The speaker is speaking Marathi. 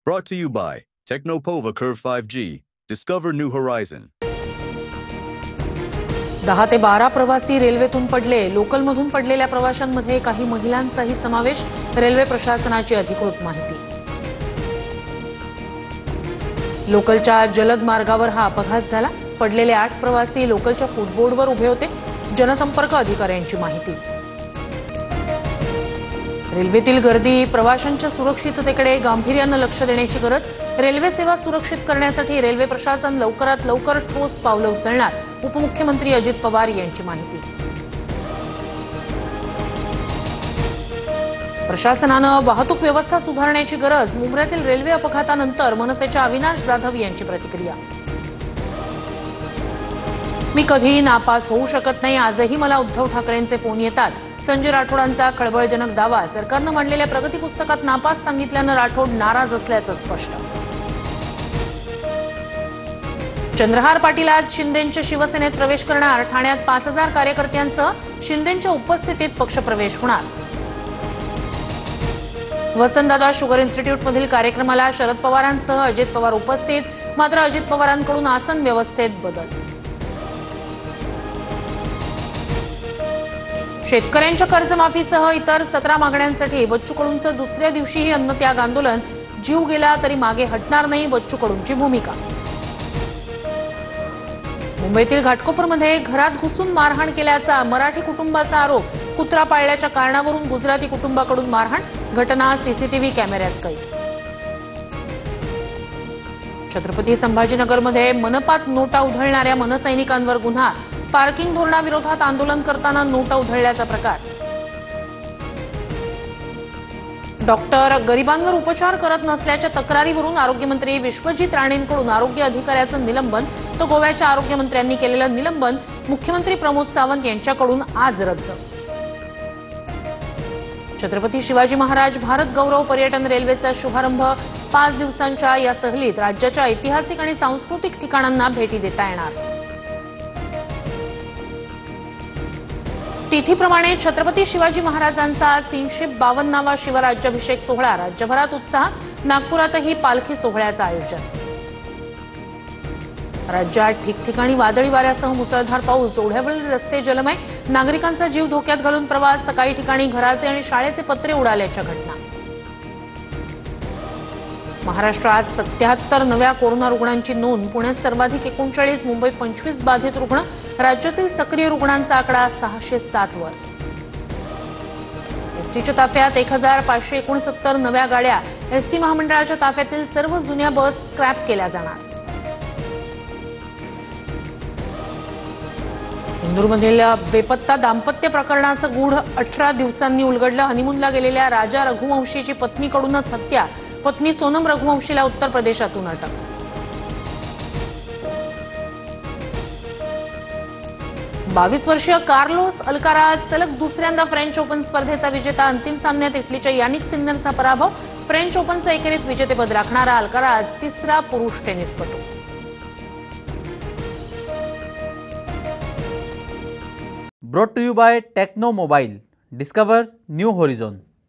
Brought to you by Technopova Curve 5G. Discover new horizon. 10 ते 12 प्रवासी रेल्वेतून पडले. लोकलमधून पडलेल्या प्रवाशांमध्ये काही महिलांचाही समावेश. रेल्वे प्रशासनाची अधिकृत माहिती. लोकलच्या जलद मार्गावर हा अपघात झाला. पडलेले 8 प्रवासी लोकलच्या फुटबोर्डवर उभे होते. जनसंपर्क अधिकाऱ्यांची माहिती. रेल्वेतील गर्दी, प्रवाशांच्या सुरक्षिततेकडे गांभीर्याने लक्ष देण्याची गरज. रेल्वे सेवा सुरक्षित करण्यासाठी रेल्वे प्रशासन लवकरात लवकर ठोस पावलं उचलणार. उपमुख्यमंत्री अजित पवार यांची माहिती. प्रशासनानं वाहतूक व्यवस्था सुधारण्याची गरज. मुंब्र्यातील रेल्वे अपघातानंतर मनसेच्या अविनाश जाधव यांची प्रतिक्रिया. मी कधीही नापास होऊ शकत नाही. आजही मला उद्धव ठाकरेंचे फोन येतात. संजय राठोडांचा खळबळजनक दावा. सरकारनं मांडलेल्या प्रगती पुस्तकात नापास सांगितल्यानं राठोड नाराज असल्याचं स्पष्ट. चंद्रहार पाटील आज शिंदेंच्या शिवसेनेत प्रवेश करणार. ठाण्यात 5000 कार्यकर्त्यांसह शिंदेंच्या उपस्थितीत पक्षप्रवेश होणार. वसंतदादा शुगर इन्स्टिट्यूटमधील कार्यक्रमाला शरद पवारांसह अजित पवार उपस्थित. मात्र अजित पवारांकडून आसन व्यवस्थेत बदल. शेतकऱ्यांच्या कर्जमाफीसह इतर 17 मागण्यांसाठी बच्चू कडूंचं दुसऱ्या दिवशीही अन्नत्याग आंदोलन. जीव गेला तरी मागे हटणार नाही, बच्चू कडूंची भूमिका. मुंबईतील घाटकोपरमध्ये घरात घुसून मारहाण केल्याचा मराठी कुटुंबाचा आरोप. कुत्रा पाळल्याच्या कारणावरून गुजराती कुटुंबाकडून मारहाण. घटना सीसीटीव्ही कॅमेऱ्यात कैद. छत्रपती संभाजीनगरमध्ये मनपात नोटा उधळणाऱ्या मनसैनिकांवर गुन्हा. पार्किंग धोरणाविरोधात आंदोलन करताना नोटा उधळल्याचा प्रकार. डॉक्टर गरिबांवर उपचार करत नसल्याच्या तक्रारीवरून आरोग्यमंत्री विश्वजित राणेंकडून आरोग्य अधिकाऱ्याचं निलंबन. तर गोव्याच्या आरोग्यमंत्र्यांनी केलेलं निलंबन मुख्यमंत्री प्रमोद सावंत यांच्याकडून आज रद्द. छत्रपती शिवाजी महाराज भारत गौरव पर्यटन रेल्वेचा शुभारंभ. 5 दिवसांच्या या सहलीत राज्याच्या ऐतिहासिक आणि सांस्कृतिक ठिकाणांना भेटी देता येणार. तिथीप्रमाणे छत्रपती शिवाजी महाराजांचा 352वा शिवराज्याभिषेक सोहळा. राज्यभरात उत्साह. नागपुरातही पालखी सोहळ्याचं आयोजन. राज्यात ठिकठिकाणी वादळी वाऱ्यासह मुसळधार पाऊस. ओढ्यावरील रस्ते जलमय. नागरिकांचा जीव धोक्यात घालून प्रवास. तर काही ठिकाणी घराचे आणि शाळेचे पत्रे उडाल्याच्या घटना. महाराष्ट्रात 77 नव्या कोरोना रुग्णांची नोंद. पुण्यात सर्वाधिक 39, मुंबईत 25 बाधित रुग्ण. राज्यातील सक्रिय रुग्णांचा आकडा 607 वर. एसटीच्या ताफ्यात 1569 नव्या गाड्या. एसटी महामंडळाच्या ताफ्यातील सर्व जुन्या बस स्क्रॅप केल्या जाणार. इंदूरमधील बेपत्ता दाम्पत्य प्रकरणाचं गूढ 18 दिवसांनी उलगडलं. हनीमूनला गेलेल्या राजा रघुवंशीची पत्नीकडूनच हत्या. पत्नी सोनम रघुवंशीला उत्तर प्रदेशातून अटक. बावीस वर्षीय कार्लोस अल्काराज सलग दुसऱ्यांदा फ्रेंच ओपन स्पर्धेचा विजेता. अंतिम सामन्यात इटलीच्या यानिक सिन्नरचा पराभव. फ्रेंच ओपनचं एकेरीत विजेतेपद राखणारा अल्काराज तिसरा पुरुष टेनिसपटू. Brought to you by Techno Mobile. Discover new horizon.